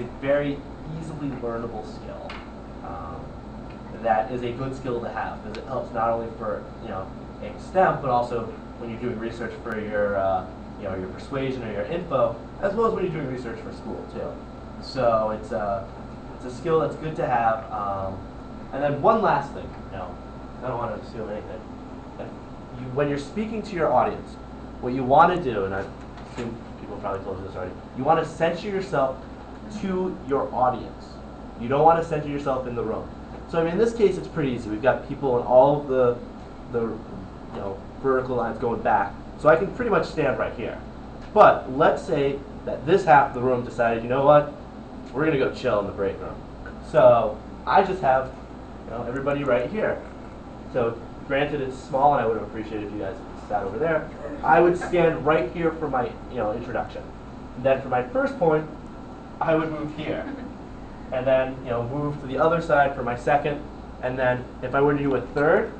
a very easily learnable skill. That is a good skill to have because it helps not only for Extemp, but also when you're doing research for your your persuasion or your info, as well as when you're doing research for school too. So it's a skill that's good to have. And then one last thing, I don't want to assume anything. When you're speaking to your audience, what you want to do, and I assume people probably told you this already, you want to center yourself to your audience. You don't want to center yourself in the room. So I mean, in this case, it's pretty easy. We've got people in all of the vertical lines going back, so I can pretty much stand right here. But let's say that this half of the room decided, you know what, we're going to go chill in the break room. So I just have everybody right here. So granted, it's small, and I would have appreciated if you guys sat over there. I would stand right here for my introduction. And then for my first point, I would move here. And then move to the other side for my second. And then if I were to do a third,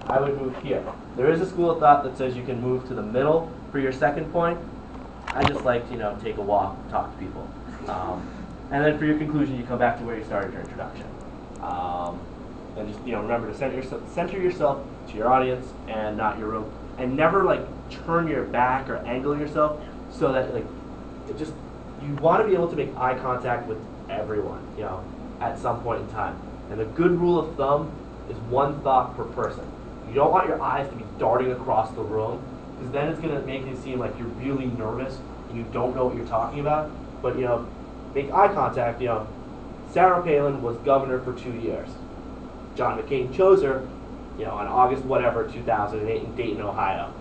I would move here. There is a school of thought that says you can move to the middle for your second point. I just like to take a walk, talk to people. And then for your conclusion, you come back to where you started your introduction. And just remember to center yourself to your audience and not your room, and never turn your back or angle yourself so that you want to be able to make eye contact with everyone at some point in time. And the good rule of thumb is one thought per person. You don't want your eyes to be darting across the room, because then it's going to make it seem like you're really nervous and you don't know what you're talking about. But make eye contact. Sarah Palin was governor for 2 years. John McCain chose her, on August 2008 in Dayton, Ohio.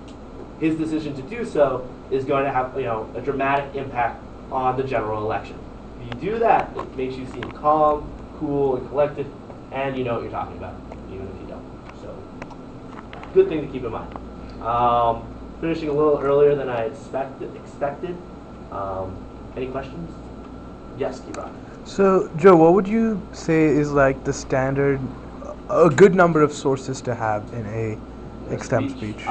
His decision to do so is going to have a dramatic impact on the general election. If you do that, it makes you seem calm, cool, and collected, and you know what you're talking about, even if you don't. So, good thing to keep in mind. Finishing a little earlier than I expected. Any questions? Yes, keep on. So, Joe, what would you say is the standard, a good number of sources to have in a Extemp speech?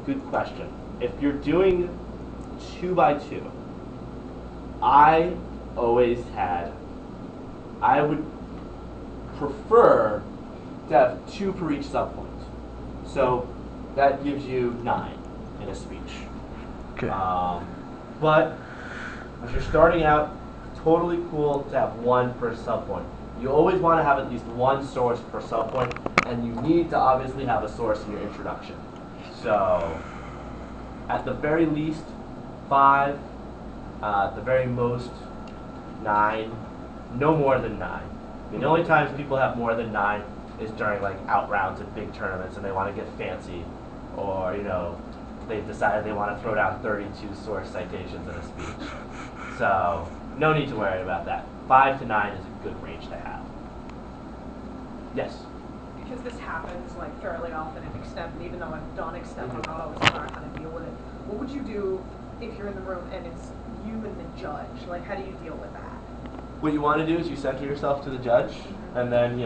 Good question. If you're doing 2 by 2, I would prefer to have 2 per each subpoint. So that gives you 9 in a speech. Okay. But if you're starting out, totally cool to have 1 per subpoint. You always want to have at least 1 source per subpoint, and you need to obviously have a source in your introduction. So at the very least, 5. At the very most, 9. No more than 9. I mean, the only times people have more than 9 is during out rounds at big tournaments and they want to get fancy, or they've decided they want to throw down 32 source citations in a speech. So no need to worry about that. 5 to 9 is a good range to have. Yes? Because this happens fairly often in Extemp, and even though I've done Extemp, I'm not always sure how to deal with it. What would you do if you're in the room and it's you and the judge? How do you deal with that? What you want to do is you center yourself to the judge, and then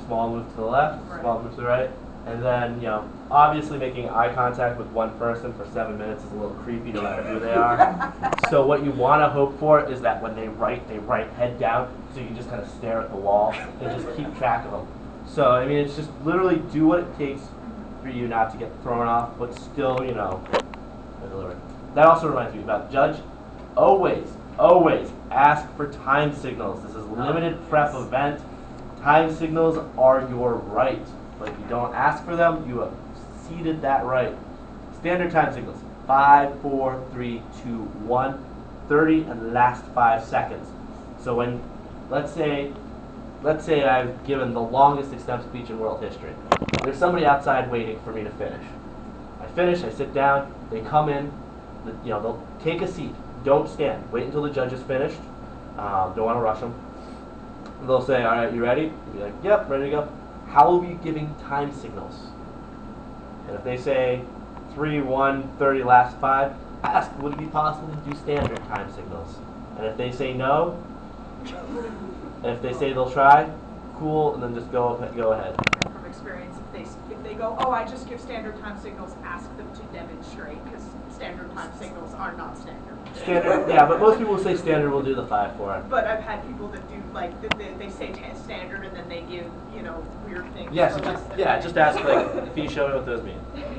small move to the left, small move to the right, and then obviously making eye contact with one person for 7 minutes is a little creepy no matter who they are. So what you want to hope for is that when they write head down, so you can just kind of stare at the wall and just keep track of them. So I mean, it's just literally do what it takes for you not to get thrown off, but still deliver. That also reminds me about judge. Always ask for time signals. This is a limited prep event. Time signals are your right. But if you don't ask for them, you have ceded that right. Standard time signals: 5, 4, 3, 2, 1, 30, and the last 5 seconds. So when, let's say I've given the longest Extemp speech in world history. There's somebody outside waiting for me to finish. I finish, I sit down, they come in, they'll take a seat. Don't stand. Wait until the judge is finished. Don't want to rush them. They'll say, all right, you ready? You'll be like, yep, ready to go. How will we be giving time signals? And if they say 3, 1, 30, last 5, ask, would it be possible to do standard time signals? And if they say no, and if they say they'll try, cool, and then just go ahead. From experience, if they go, oh, I just give standard time signals, ask them to demonstrate, because standard time signals are not standard. Standard, yeah, but most people say standard will do the 5-4. But I've had people that do, like, they say standard and then they give, you know, weird things. Yeah, for so less just, than yeah, that. just ask, like, if you show me what those mean. Because,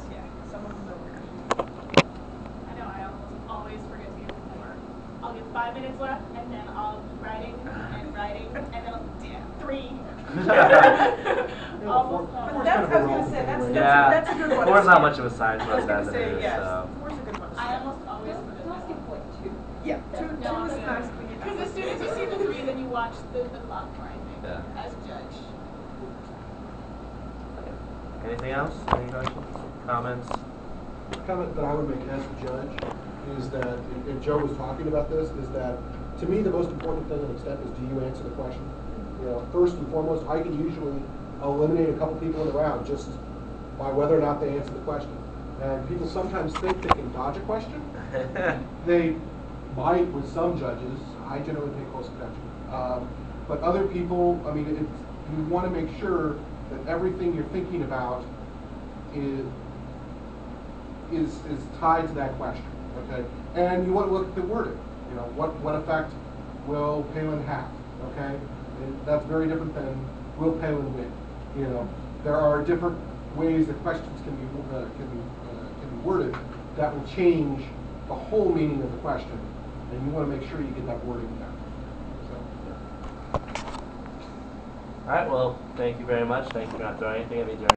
yeah, some of them are weird. I know, I almost always forget to give them homework. I'll get 5 minutes left, and then I'll be writing, and then I'll, damn, 3. Almost not. But that's, I was gonna say, Yeah, that's a good one. 4's not much of a science I was most gonna as it say, is, yes, so. 4's a good one. I almost always forget. Yeah, two is nice. Because as soon as you see the 3, then you watch the clock more, I think, Yeah. as a judge. Anything else? Any questions? Comments? The comment that I would make as a judge is that, and Joe was talking about this, is that to me the most important thing in Extemp is do you answer the question? You know, first and foremost, I can usually eliminate a couple people in the round just by whether or not they answer the question. And people sometimes think they can dodge a question. They might with some judges. I generally pay close attention. But other people, I mean, you want to make sure that everything you're thinking about is tied to that question, okay? And you want to look at the wording. You know, what effect will Palin have, okay? And that's very different than will Palin win. You know, there are different ways that questions can be worded that will change the whole meaning of the question, and you want to make sure you get that wording down. So. All right, well, thank you very much. Thank you for not throwing anything at me during